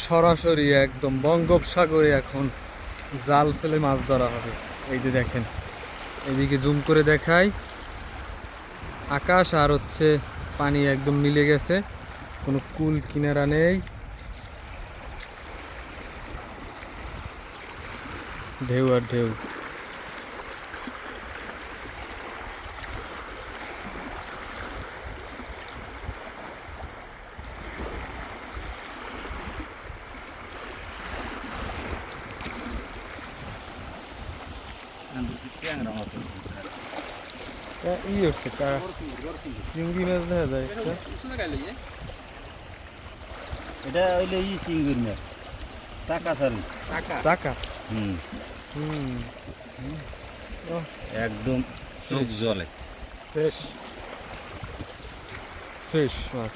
সরাসরি একদম বঙ্গোপসাগরে এখন জাল ফেলে মাছ ধরা হবে। এই যে দেখেন, এদিকে জুম করে দেখাই, আকাশ আর হচ্ছে পানি একদম মিলে গেছে, কোনো কুল কিনারা নেই, ঢেউ আর ঢেউ। ই হচ্ছে চিংড়ি মাছ দেখা যায় একটা। এটা হইলে চিংড়ির মাছ, চাকা চালু। চাকা। হুম, হুম। একদম চোখ জলে। ফ্রেশ ফ্রেশ মাছ।